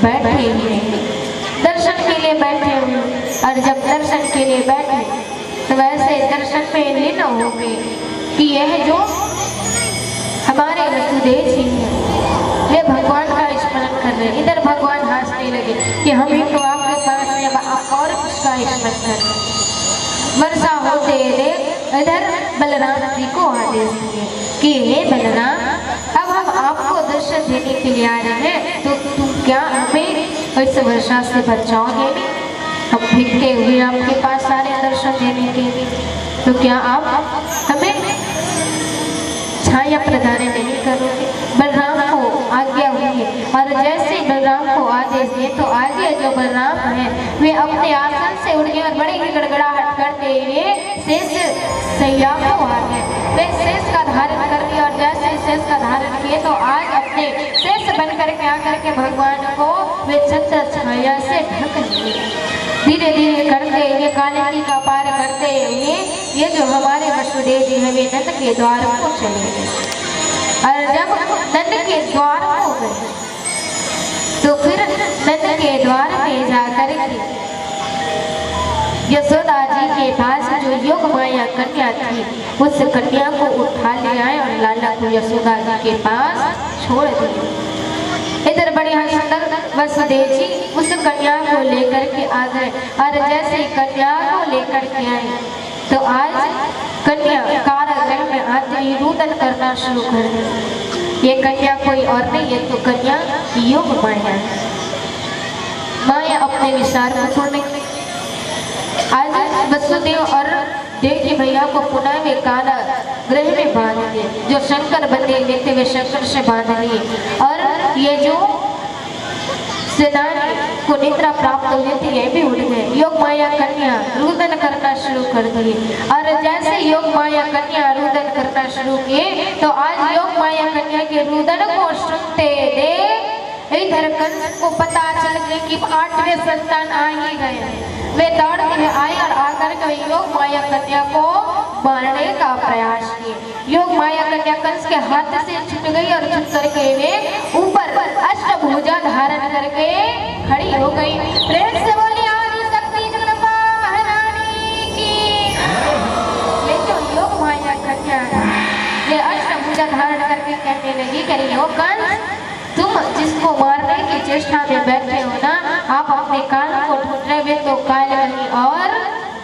बैठे ही नहीं, दर्शन के लिए बैठे हुए। और जब दर्शन के लिए बैठे तो वैसे दर्शन में लीन हो गए कि यह जो हमारे वसुदेव जी हैं वे भगवान का स्मरण कर रहे। इधर भगवान हंसने लगे कि हम ही तो आपके पास हैं, अब आप और किसका स्मरण कर। वर्षा होते देख इधर बलराम जी को आदेश दिए कि हे बलराम, अब हम आपको दर्शन देने के लिए आ रहे हैं, तो तुम क्या हमें इस वर्षा से बचाओगे? हम भीगते हुए आपके पास आ रहे दर्शन देने के लिए, तो क्या आप हमें छाया प्रदान नहीं करोगे? बलराम को आज्ञा हुई और जैसे बलराम को आदेश दिए तो आगे जो बलराम है वे अपने आसन से उठ गए और बड़ी ही गड़गड़ाहट करते हुए शेष सैया को आ गए। वे शेष का धारण कर लिया और जैसे शेष का धारण किए तो आज अपने शेष बन करके आकर के भगवान को वे छत्र छाया से ढक लिए। धीरे धीरे करते हुए कालिंदी का पार करते हुए ये जो हमारे वसुदेव जी हैं वे नंद के द्वार को चले गए। और जब नंद के द्वार को गए तो फिर नंद के द्वार में जाकर के यशोदा जी के पास जो योग माया कन्या थी उस कन्या को उठा ले आए और लाला को यशोदा जी के पास छोड़ दिए। इधर बड़े सुंदर वसुदेव जी उस कन्या को लेकर के आ गए और जैसे कन्या को लेकर के आए तो आज कन्या कारागृह में आते ही रुदन करना शुरू कर दी। ये कन्या कोई और नहीं, ये तो कन्या योग माया है। माया अपने विचार को छोड़ने आज वसुदेव और देवकी भैया को पुनः वे काला गृह में बांध दिए। जो शंकर बंदे लेते वे शंकर से बांध दिए और ये जो सेनानी को निद्रा प्राप्त हुई थी ये भी उठ गए। योग माया कन्या रुदन करना शुरू कर दिए और जैसे योग माया कन्या रुदन करना शुरू किए तो आज योग माया कन्या के रुदन को सुनते देख इधर कंस को पता चल गया कि 8वें संतान आ ही गए। वे दौड़ते हुए आए और आकर के योग माया कन्या को मारने का प्रयास किए। योग माया कन्या कंस के हाथ से छूट गई और छूट करके वे ऊपर अष्टभुजा धारण करके खड़ी हो गई। प्रेम से बोली आदि शक्ति जगदम्बा महारानी की। ये जो योग माया कन्या ये अष्टभुजा धारण करके कहने लगी करी हो कंस, तुम जिसको मारने की चेष्टा में बैठे हो ना, आप अपने काल को ढूंढ रहे हुए तो काल कहीं और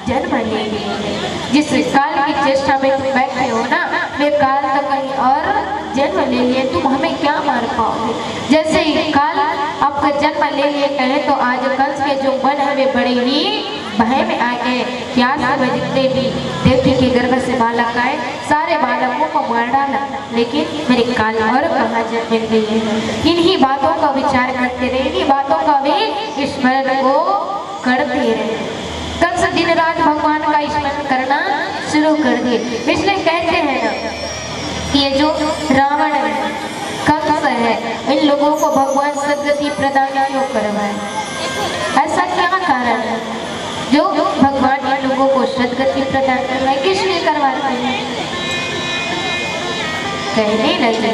जन्म लेंगे। जिस काल की चेष्टा में तुम बैठे हो ना वे काल तो कहीं और जन्म ले लिए, तुम हमें क्या मार पाओगे? जैसे ही काल आपका जन्म ले लिए कहे तो आज कंस के जो मन है वे बड़े ही भय में आ गए। क्या सब जितने भी देवकी के गर्भ से बालक आए सारे बालकों को मार डाला, लेकिन मेरे काल और कहाँ जन्म लिए। इन्हीं बातों का विचार करते रहे, इन्हीं बातों का भी स्मरण को करते रहे। कंस दिन रात भगवान का स्मरण करना शुरू कर दिए। इसलिए कहते हैं ना कि ये जो रावण है कंस है इन लोगों को भगवान सदगति प्रदान क्यों करवाए? ऐसा क्या कारण है जो भगवान इन लोगों को सदगति प्रदान करवाए? किस लिए करवाते हैं? कहने लगे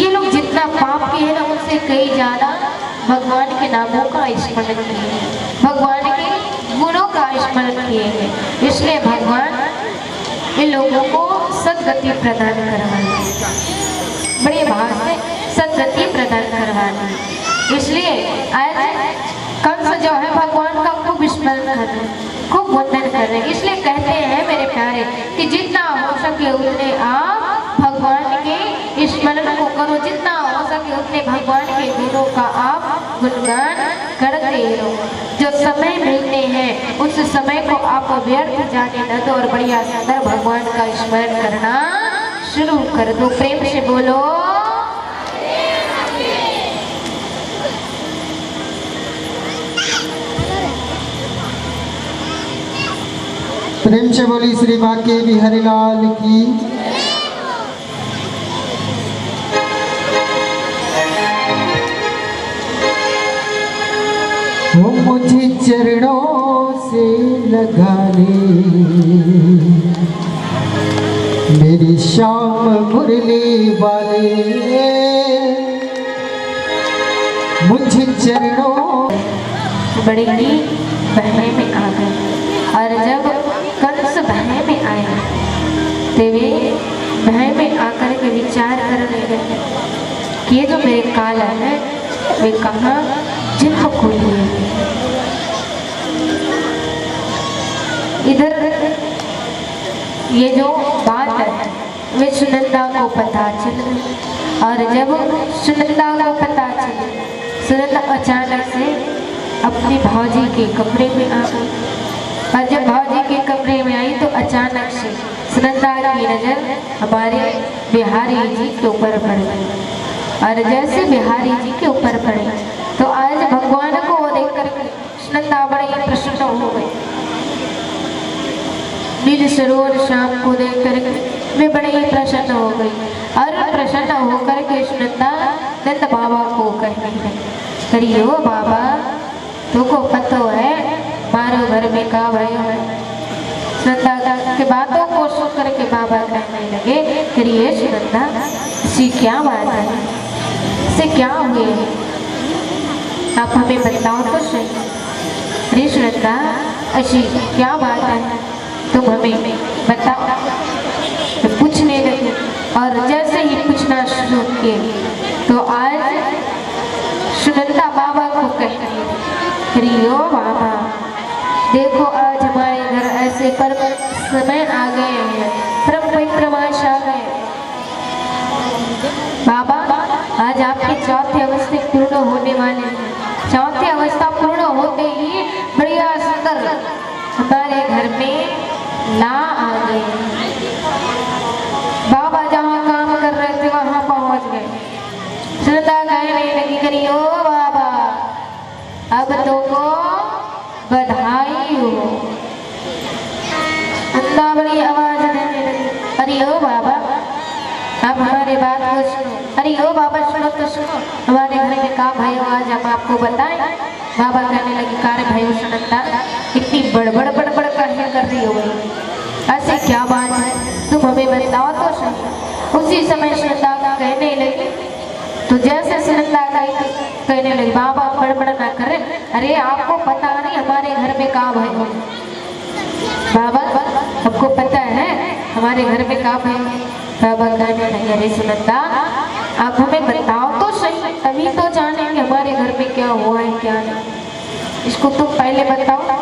ये लोग जितना पाप किए हैं ना उनसे कई ज्यादा भगवान के नामों का स्मरण किए, भगवान के गुणों का स्मरण किए हैं, इसलिए भगवान इन लोगों को सदगति प्रदान करवाए। बड़े भाव से सदगति प्रदान करवाए। इसलिए आज कंस जो है भगवान का खूब स्मरण कर रहे हैं, खूब वंदन कर रहे हैं। इसलिए कहते हैं मेरे प्यारे कि जितना हो सके उतने आप भगवान के स्मरण को करो, जितना हो सके उतने भगवान के गुणों का आप गुणगान करते रहो। जो समय मिलते हैं उस समय को आप व्यर्थ जाने न दो और बढ़िया सुंदर भगवान का स्मरण करना शुरू कर दो। प्रेम से बोलो प्रेम से बोली श्री बांके बिहारी लाल की। वो मुझे चरणों से लगा ले मेरी श्याम मुरली वाले, मुझे चरणों बड़े ही भय में आ गए। और जब कंस भय में आए तो वे भय में आकर के विचार करने लगे कि ये जो मेरे काल है वे कहाँ जन्म को लिए। इधर ये जो बात है वे सुनंदा को पता चली। और जब सुनंदा को पता चली, सुनंदा अचानक से अपने भाजी के कमरे में आ गई। और जब भाजी के कमरे में आई तो अचानक से सुनंदा की नजर हमारे बिहारी जी के ऊपर पड़ गई। और जैसे बिहारी जी के ऊपर पड़े तो आज भगवान को देख कर सुनंदा बड़े ही प्रसन्न हो गई। नील सरोवर शाम को देख कर वे बड़े ही प्रसन्न हो गई। और प्रसन्न होकर के सुनंदा नंद बाबा को कहने लगी, करियो बाबा तुमको पता है मारो घर में का भयो है। सुनंदा के बातों को सुन करके बाबा कहने लगे, करिए सुनंदा इसी क्या बात है, इसे क्या हुए आप हमें बताओ तो सही। अरे सुनंदा ऐसी क्या बात है तुम हमें बताओ। तो पूछने लगे और जैसे ही पूछना शुरू किए तो आज सुनंदा बाबा को कहने लगी, ओ बाबा देखो आज हमारे घर ऐसे पर्व समय आ गए हैं, परम पवित्र मास आ गए। बाबा आज आपकी चौथी अवस्था पूर्ण होने वाले हैं। चौथी अवस्था पूर्ण होते ही बढ़िया सुंदर हमारे घर में ला आ गए। बाबा जहाँ काम कर रहे थे वहां पहुंच गए। सुनंदा कहने लगी, करी ओ बाबा अब तुमको बधाई हो। अंधा बड़ी आवाज देने लगी, अरे ओ बाबा आप हमारे बात को सुनो। अरे ओ बाबा सुनो तो सुनो, हमारे घर में का भयो आज हम आपको बताएं। बाबा कहने लगे, कार्य भयो सुनंदा इतनी बड़बड़ बड़बड़ काहे कर रही हो गई, ऐसे क्या बात है तुम हमें बताओ तो सही। उसी समय सुनंदा कहने लगी, तो जैसे सुनंदा कहने लगी, बाबा बड़बड़ ना करे, अरे आपको पता नहीं हमारे घर में का भयो। बाबा आपको पता है हमारे घर में का भयो। बाबा कहने लगे, अरे सुनंदा आप हमें बताओ तो सही, तभी तो जानेंगे हमारे घर में क्या हुआ है क्या नहीं। इसको तुम पहले बताओ।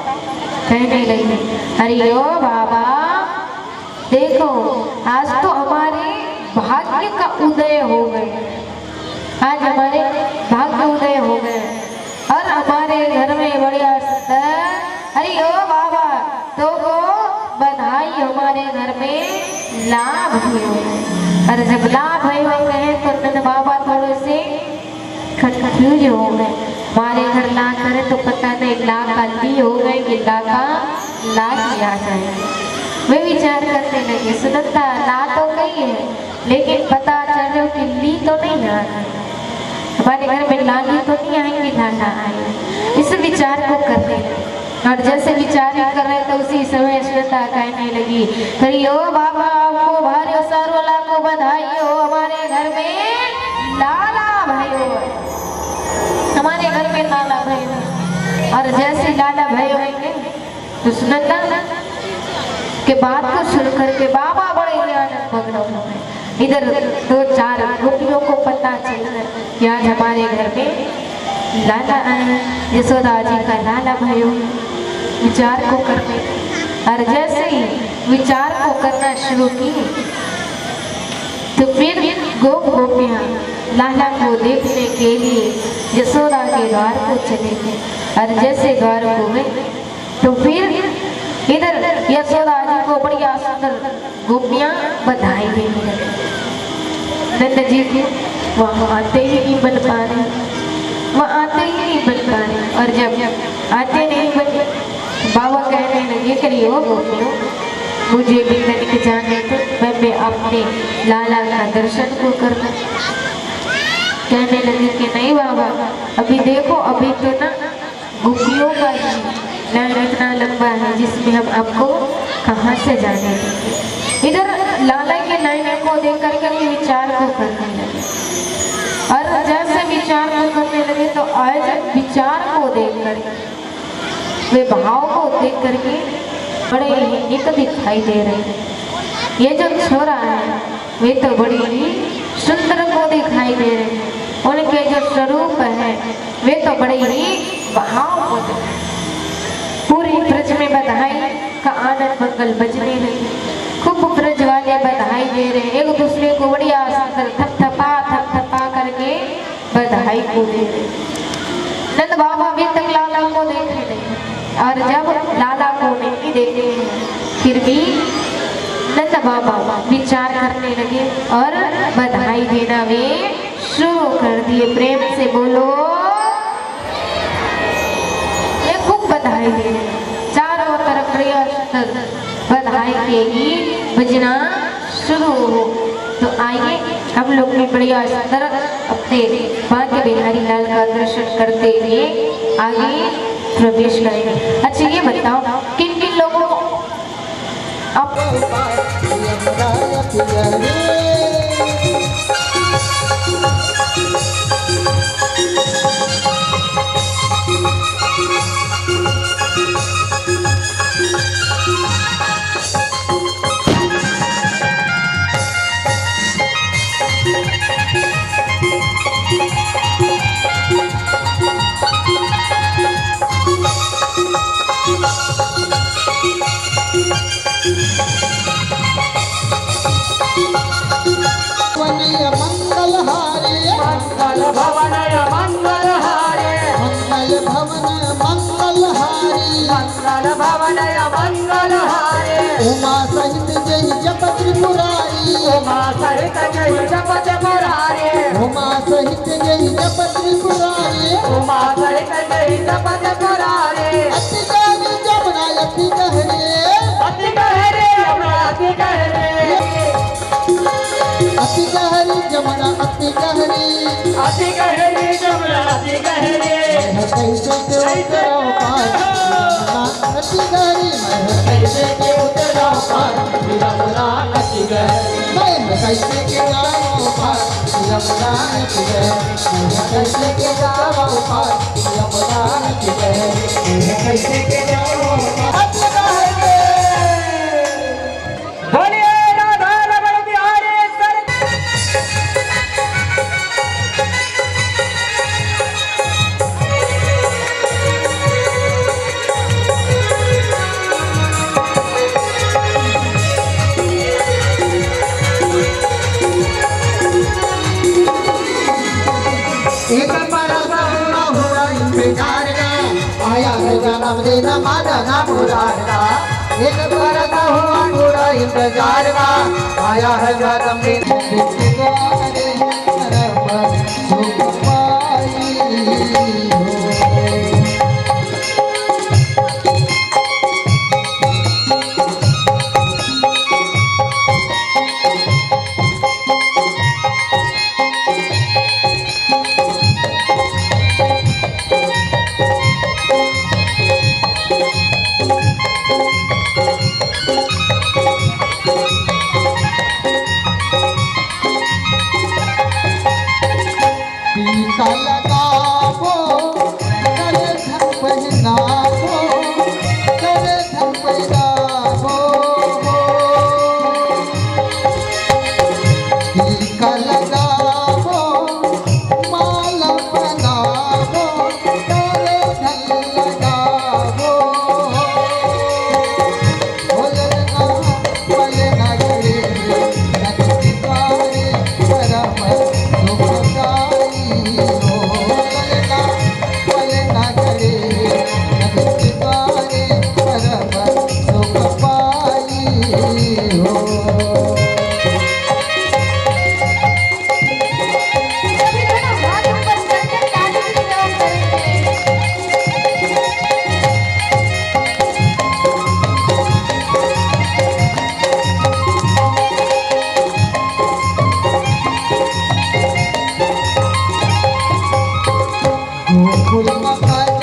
कहने लगी, अरे ओ बाबा देखो आज तो हमारे भाग्य का उदय हो गए। आज हमारे भाग्य उदय हो गए और हमारे घर में बढ़िया सुंदर, अरे ओ बाबा तो वो बधाई हमारे घर में लाभ हुए। और जब लाभ हुए गए तो नंद बाबा थोड़े से कंफ्यूज हो गए। हमारे घर ला करे तो पता नहीं ला का ली हो गए कि ला का ला किया जाए। वे विचार करने लगे, सुनंदा ला तो कही है लेकिन पता चल रहा कि ली तो नहीं आ रही, हमारे घर में लाली तो नहीं आएंगी, लाला आएंगे। इस विचार को करने लगे। और जैसे विचार कर रहे तो उसी समय सुनंदा कहने लगी, करी ओ बाबा आपको भारी सारोला को बधाई हो, हमारे घर में लाला भयो, हमारे घर में लाला भयो। और जैसे लाला भयो होंगे तो सुनंदा के बात को सुन करके बाबा बड़े ही आनंद मग्न हो गए। इधर दो चार गोपियों को पता चल गया कि आज हमारे घर में लाला आए, यशोदा जी का लाला भयो। विचार को करने और जैसे ही विचार को करना शुरू की तो फिर गोपियां लाला को देखने के लिए यशोदा के द्वार को चले गए। और जैसे द्वार को गए तो फिर इधर यशोदा जी को बढ़िया सुंदर गोपियां बधाई देने लगी। नंद जी को वहाँ आते ही नहीं बन पा रहे, वहाँ आते ही नहीं बन पा रहे। और जब आते नहीं बने बाबा कहने लगे, करियो गोपियों मुझे भी तनिक जाने तो मैं अपने लाला का दर्शन को करना। कहने लगे कि नहीं बाबा अभी देखो अभी तो ना गोपियों का लाइन इतना लंबा है जिसमें हम आपको कहाँ से जाने देंगे। इधर लाला के लाइन को देख करके विचार को करने लगे। और जैसे विचार को करने लगे तो आज विचार को देखकर, वे भाव को देख करके बड़े एक दिखाई दे रहे हैं। ये जो छोरा है वे तो बड़ी ही सुंदर को दिखाई दे रहे हैं। उनके जो स्वरूप है वे तो बड़े ही भाव को दिखाई। पूरी ब्रज में बधाई का आनंद मंगल बजने लगे। खूब ब्रज वाले बधाई दे रहे, एक दूसरे को बढ़िया सुंदर थपथपा करके बधाई को दे रहे। नंद बाबा अभी तक लाला को देख रहे और जब लाला को नहीं देखे फिर भी नंद बाबा विचार करने लगे और बधाई देना वे शुरू कर दिए। प्रेम से बोलो, ये खूब बधाई दे रहे, चारों तरफ बधाई के गीत बजना शुरू हो। तो आइए हम लोग भी बढ़िया सुंदर अपने बांके बिहारी लाल का दर्शन करते हुए आगे प्रवेश करेंगे। अच्छा ये बताओ किन किन लोगों को आप उमा सहित जय जप त्रिपुरारी, उमा सहित जय जप त्रिपुरारी, उमा सहित जय जप त्रिपुरारी, उमा सहित जय जप त्रिपुरारी। अति गहरी जमुना अति गहरी, अति गहरे यमुना अति गहरे, अति गहरी जमुना अति गहरी, अति गहरी यमुना अति गहरे। कैसे के उतरो पार अति गहरी, कैसे के उतरो पार यमुना अति गहरी, मैं कैसे के जाऊं पार यमुना अति गहरी, कैसे के जाओ पार यमुना अति गहरी, कैसे के जाओ पार अति गहरी। बोलिए राधा रमण बिहारी सर। एक परसा हुआ इंतजार का, आया है जन्म दिन माता ना मुरारदा। एक परसा हुआ इंतजार का, आया है जन्म दिन फूल मकान